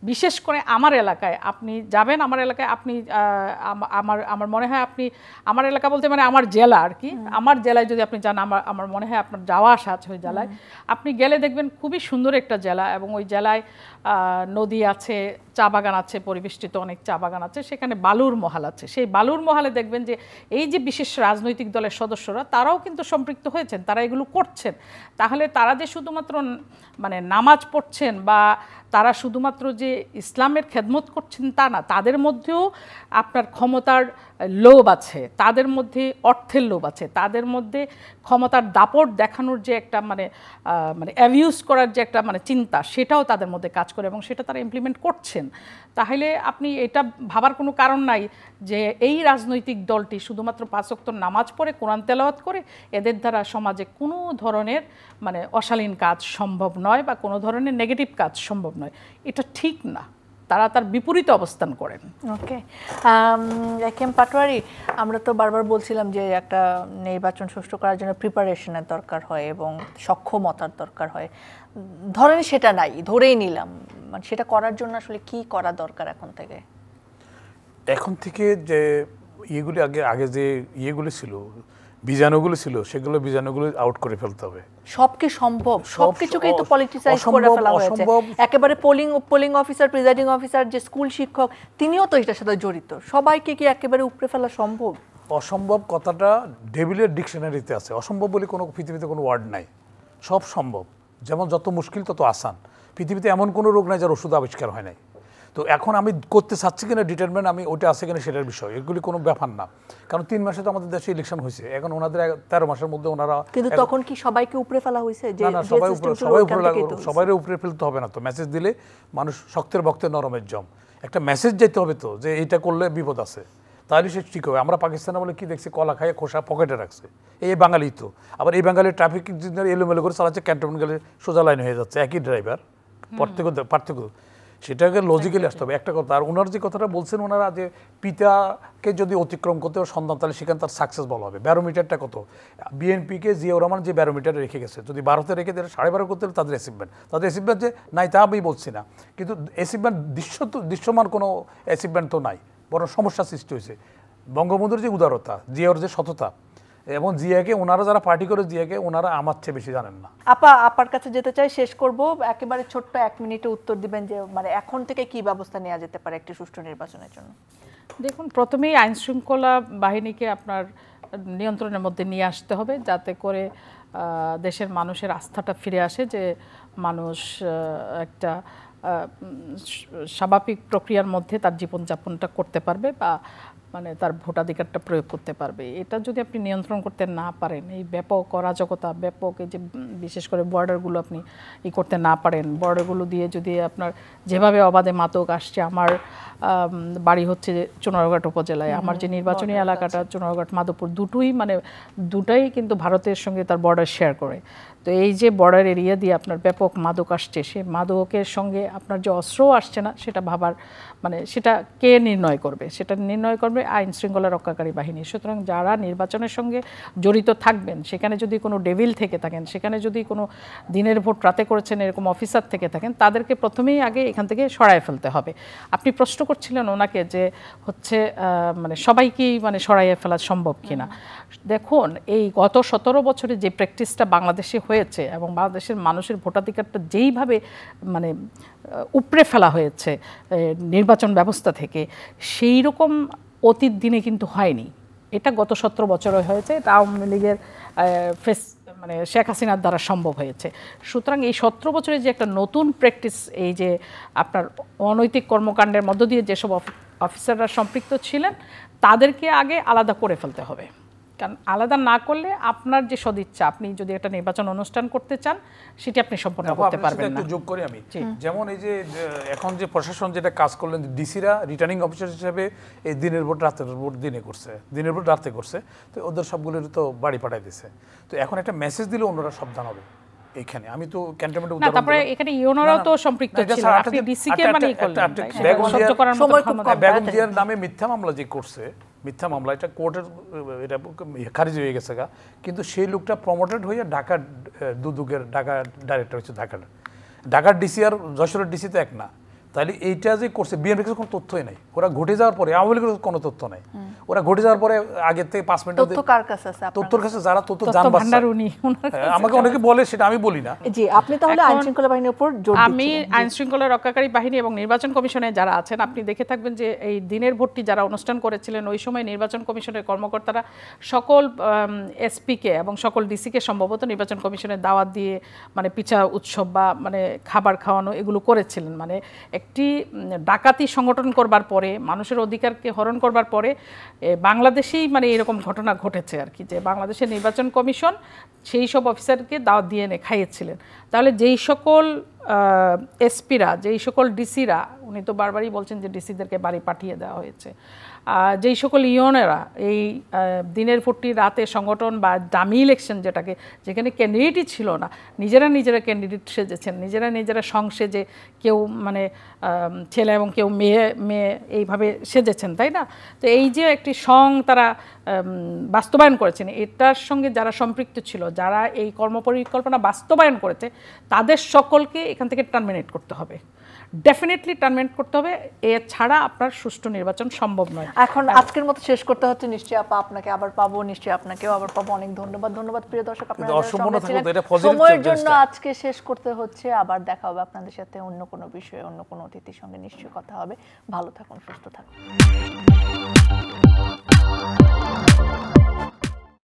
বিশেষ করে আমার এলাকায় আপনি যাবেন, আমার এলাকায় আপনি আমার মনে হয় আপনি আমার এলাকা বলতে মানে আমার জেলা আর কি, আমার জেলায় যদি আপনি যান, আমার মনে হয় আপনার যাওয়া আসা আছে ওই জেলায়, আপনি গেলে দেখবেন খুবই সুন্দর একটা জেলা, এবং ওই জেলায় নদী আছে, চা বাগান আছে, পরিবেষ্টিত অনেক চা বাগান আছে, সেখানে বালুর মহাল আছে। সেই বালুর মহালে দেখবেন যে এই যে বিশেষ রাজনৈতিক দলের সদস্যরা তারাও কিন্তু সম্পৃক্ত হয়েছেন, তারা এগুলো করছেন। তাহলে তারা যে শুধুমাত্র মানে নামাজ পড়ছেন বা তারা শুধুমাত্র যে ইসলামের খেদমত করছেন তা না, তাদের মধ্যেও আপনার ক্ষমতার লোভ আছে, তাদের মধ্যে অর্থের লোভ আছে, তাদের মধ্যে ক্ষমতার দাপট দেখানোর যে একটা মানে অ্যাবিউজ করার যে একটা মানে চিন্তা, সেটাও তাদের মধ্যে কাজ করে এবং সেটা তারা ইমপ্লিমেন্ট করছেন। তাহলে আপনি এটা ভাবার কোনো কারণ নাই যে এই রাজনৈতিক দলটি শুধুমাত্র 5 ওয়াক্ত নামাজ পড়ে, কোরআন তেলাওয়াত করে, এদের দ্বারা সমাজে কোনো ধরনের মানে অশালীন কাজ সম্ভব নয় বা কোনো ধরনের নেগেটিভ কাজ সম্ভব নয়। এটা ঠিক না, তারা তার বিপরীতে অবস্থান করেন। ওকে, একেম পাটোয়ারি, আমরা তো বারবার বলছিলাম যে একটা নির্বাচন সুষ্ঠু করার জন্য প্রিপারেশনের দরকার হয় এবং সক্ষমতার দরকার হয়। ধরেন সেটা নাই, ধরেই নিলাম, মানে সেটা করার জন্য আসলে কি করা দরকার এখন থেকে? এখন থেকে যে ইয়েগুলি আগে যে ইয়েগুলি ছিল, বীজাণুগুলো ছিল, সেগুলো বীজাণুগুলো আউট করে ফেলতে হবে। সব কি সম্ভব? সবকিছুকেই তো পলিটিসাইজ করে ফেলা হয়েছে। একেবারে পোলিং অফিসার, প্রিজাইডিং অফিসার, যে স্কুল শিক্ষক, তিনিও তো এটার সাথে জড়িত। সবাইকে কি একেবারে উপরে ফেলা সম্ভব? অসম্ভব কথাটা ডেভিলের ডিকশনারিতে আছে। অসম্ভব বলে কোনো পৃথিবীতে কোনো ওয়ার্ড নাই, সব সম্ভব। যেমন যত মুশকিল তত আসান। পৃথিবীতে এমন কোনো রোগ নাই যার ওষুধ আবিষ্কার হয় নাই। তো এখন আমি করতে চাচ্ছি কিনা ডিটারমেন্ট, আমি ওটা আছে কিনা সেটার বিষয়, এগুলি কোনো ব্যাপার না। কারণ 3 মাসে তো আমাদের দেশে ইলেকশন হয়েছে, এখন ওনাদের 13 মাসের মধ্যে ওনারা, কিন্তু তখন কি সবাইকে উপরে ফেলা হয়েছে? যে সবাই উপরে ফেলতে হবে না তো। মেসেজ দিলে মানুষ শক্তের ভক্তের নরমের জম, একটা মেসেজ যেতে হবে তো যে এইটা করলে বিপদ আছে, তাহলে সে ঠিক হবে। আমরা পাকিস্তানে বলে কি দেখছি, কলা খাইয়ে খোসা পকেটে রাখছে, এই বাঙালি তো। আবার এই বাঙালির ট্রাফিক এলোমেলো করে চালাচ্ছে, ক্যান্টনমেন্ট গেলে সোজা লাইন হয়ে যাচ্ছে, একই ড্রাইভার, পার্থক্য সেটাকে লজিক্যালি আসতে হবে একটা কথা। আর ওনার যে কথাটা বলছেন ওনারা, যে পিতাকে যদি অতিক্রম করতে হয় সন্তান, তাহলে সেখানে তার সাকসেস বলা হবে। ব্যারোমিটারটা কত? বিএনপিকে জিয়াউর রহমান যে ব্যারোমিটার রেখে গেছে, যদি 12তে রেখে দেয় 12.5 করতে হলে তাদের অ্যাচিভমেন্ট যে নাই তা আমি বলছি না, কিন্তু অ্যাচিভমেন্ট দৃশ্যমান কোনো অ্যাচিভমেন্ট তো নাই, বরং সমস্যা সৃষ্টি হয়েছে। বঙ্গবন্ধুর যে উদারতা, জিয়াউর যে সততা, এবং জিয়াকে ওনারা যারা পার্টি করে, জিয়াকে ওনারা আমার চেয়ে বেশি জানেন না। আপার কাছে যেতে চাই, শেষ করব, একেবারে ছোট্ট 1 মিনিটে উত্তর দিবেন যে মানে এখন থেকে কি ব্যবস্থা নেওয়া যেতে পারে একটি সুষ্ঠু নির্বাচনের জন্য? দেখুন, প্রথমেই আইন শৃঙ্খলা বাহিনীকে আপনার নিয়ন্ত্রণের মধ্যে নিয়ে আসতে হবে, যাতে করে দেশের মানুষের আস্থাটা ফিরে আসে, যে মানুষ একটা স্বাভাবিক প্রক্রিয়ার মধ্যে তার জীবনযাপনটা করতে পারবে বা মানে তার ভোটাধিকারটা প্রয়োগ করতে পারবে। এটা যদি আপনি নিয়ন্ত্রণ করতে না পারেন, এই ব্যাপক অরাজকতা, ব্যাপক এই যে বিশেষ করে বর্ডারগুলো আপনি করতে না পারেন, বর্ডারগুলো দিয়ে যদি আপনার যেভাবে অবাধে মাদক আসছে, আমার বাড়ি হচ্ছে চুনারুঘাট উপজেলায়, আমার যে নির্বাচনী এলাকাটা চুনারুঘাট মাধবপুর, দুটাই কিন্তু ভারতের সঙ্গে তার বর্ডার শেয়ার করে। তো এই যে বর্ডার এরিয়া দিয়ে আপনার ব্যাপক মাদক আসছে, সে মাদকের সঙ্গে আপনার যে অস্ত্রও আসছে না, সেটা ভাবার মানে সেটা কে নির্ণয় করবে? সেটা নির্ণয় করবে আইন শৃঙ্খলা রক্ষাকারী বাহিনী। সুতরাং যারা নির্বাচনের সঙ্গে জড়িত থাকবেন, সেখানে যদি কোনো ডেভিল থেকে থাকেন, সেখানে যদি কোনো দিনের ভোট রাতে করেছেন এরকম অফিসার থেকে থাকেন, তাদেরকে প্রথমেই আগে এখান থেকে সরায় ফেলতে হবে। আপনি প্রশ্ন করছিলেন ওনাকে যে হচ্ছে মানে সবাইকেই মানে সরাইয়ে ফেলা সম্ভব কিনা। দেখুন, এই গত 17 বছরে যে প্র্যাকটিসটা বাংলাদেশে হয়েছে এবং বাংলাদেশের মানুষের ভোটাধিকারটা যেইভাবে মানে উপড়ে ফেলা হয়েছে নির্বাচন ব্যবস্থা থেকে, সেই রকম অতীত দিনে কিন্তু হয়নি। এটা গত 17 বছরে হয়েছে, এটা আওয়ামী লীগের মানে শেখ হাসিনার দ্বারা সম্ভব হয়েছে। সুতরাং এই 17 বছরে যে একটা নতুন প্র্যাকটিস, এই যে আপনার অনৈতিক কর্মকাণ্ডের মধ্য দিয়ে যেসব অফিসাররা সম্পৃক্ত ছিলেন, তাদেরকে আগে আলাদা করে ফেলতে হবে। কারণ আলাদা না করলে আপনার যে সদিচ্ছা, আপনি যদি একটা নির্বাচন অনুষ্ঠান করতে চান, সেটি আপনি সম্পন্ন করতে পারবেন না। যোগ করি আমি, যেমন এই যে এখন যে প্রশাসন যেটা কাজ করলেন, ডিসিরা রিটার্নিং অফিসার হিসেবে এই দিনের ভোট রাতের ভোট দিনে করছে, দিনের ভোট রাতে করছে, তো ওদের সবগুলোর তো বাড়ি পাঠাই দিছে। তো এখন একটা মেসেজ দিলে অন্যরা সাবধান হবে। এখানে আমি তো ক্যান্টনমেন্টে উদাহরণ, তারপরে এখানে ইউনোরাও তো সম্পৃক্ত ছিল, আপনি ডিসি কে মানে করলেন, সহ্য করার মতো ক্ষমতা। বেগম জিয়ার নামে মিথ্যা মামলা যে করছে, মিথ্যা মামলা, এটা কোর্টের এটা খারিজ হয়ে গেছে গা, কিন্তু সেই লোকটা প্রমোটেড হয়ে ঢাকা দুদকের ঢাকা ডাইরেক্টর হচ্ছে, ঢাকার ডিসি আর যশোরের ডিসি তো এক না। তাহলে এইটা যে করছে বিএনপির কাছে কোনো তথ্যই নাই, ওরা ঘটে যাওয়ার পরে আওয়ামী লীগের কোনো তথ্য নাই, ওরা ঘটে যাওয়ার পরে আগের থেকে 5 মিনিট তথ্য কার কাছে আছে? তথ্যর কাছে যারা তথ্য তথ্য জানবার ভান্ডার উনি, আমাকে অনেকে বলে, সেটা আমি বলি না। জি, আপনি তাহলে আইন শৃঙ্খলা বাহিনীর উপর জোর দিচ্ছেন। আমি আইন শৃঙ্খলা রক্ষাকারী বাহিনী এবং নির্বাচন কমিশনে যারা আছেন, আপনি দেখে থাকবেন যে এই দিনের ভোটটি যারা অনুষ্ঠান করেছিলেন ওই সময় নির্বাচন কমিশনের কর্মকর্তারা সকল এসপিকে এবং সকল ডিসিকে সম্ভবত নির্বাচন কমিশনের দাওয়াত দিয়ে মানে পিঠা উৎসব বা মানে খাবার খাওয়ানো এগুলো করেছিলেন। মানে একটি ডাকাতি সংগঠন করবার পরে, মানুষের অধিকারকে হরণ করবার পরে বাংলাদেশেই মানে এরকম ঘটনা ঘটেছে আর কি, যে বাংলাদেশের নির্বাচন কমিশন সেই সব অফিসারকে দাওয়াত দিয়ে এনে খাইয়েছিলেন। তাহলে যেই সকল এসপিরা, যেই সকল ডিসিরা, উনি তো বারবারই বলছেন যে ডিসিদেরকে বাড়ি পাঠিয়ে দেওয়া হয়েছে, যেই সকল ইউনেরা এই দিনের ভোটটি রাতে সংগঠন বা ডামি ইলেকশন যেটাকে, যেখানে ক্যান্ডিডেটই ছিল না, নিজেরা ক্যান্ডিডেট সেজেছেন, নিজেরা সংসেজে, কেউ মানে ছেলে এবং কেউ মেয়ে এইভাবে সেজেছেন, তাই না? তো এই যে একটি তারা বাস্তবায়ন করেছেন, এটার সঙ্গে যারা সম্পৃক্ত ছিল, যারা এই কর্মপরিকল্পনা বাস্তবায়ন করেছে, তাদের সকলকে এখান থেকে টার্মিনেট করতে হবে, ডেফিনেটলি টার্মিনেট করতে হবে। এছাড়া আপনার সুষ্ঠু নির্বাচন সম্ভব নয়। এখন আজকের মতো শেষ করতে হচ্ছে। নিশ্চয়ই আপা আপনাকে আবার পাবো, নিশ্চয়ই আপনাকেও আবার পাবো। অনেক ধন্যবাদ প্রিয় দর্শক, আপনারা সময়ের জন্য আজকে শেষ করতে হচ্ছে। আবার দেখা হবে আপনাদের সাথে অন্য কোনো বিষয়ে, অন্য কোনো অতিথির সঙ্গে নিশ্চয়ই কথা হবে। ভালো থাকুন, সুস্থ থাকুন।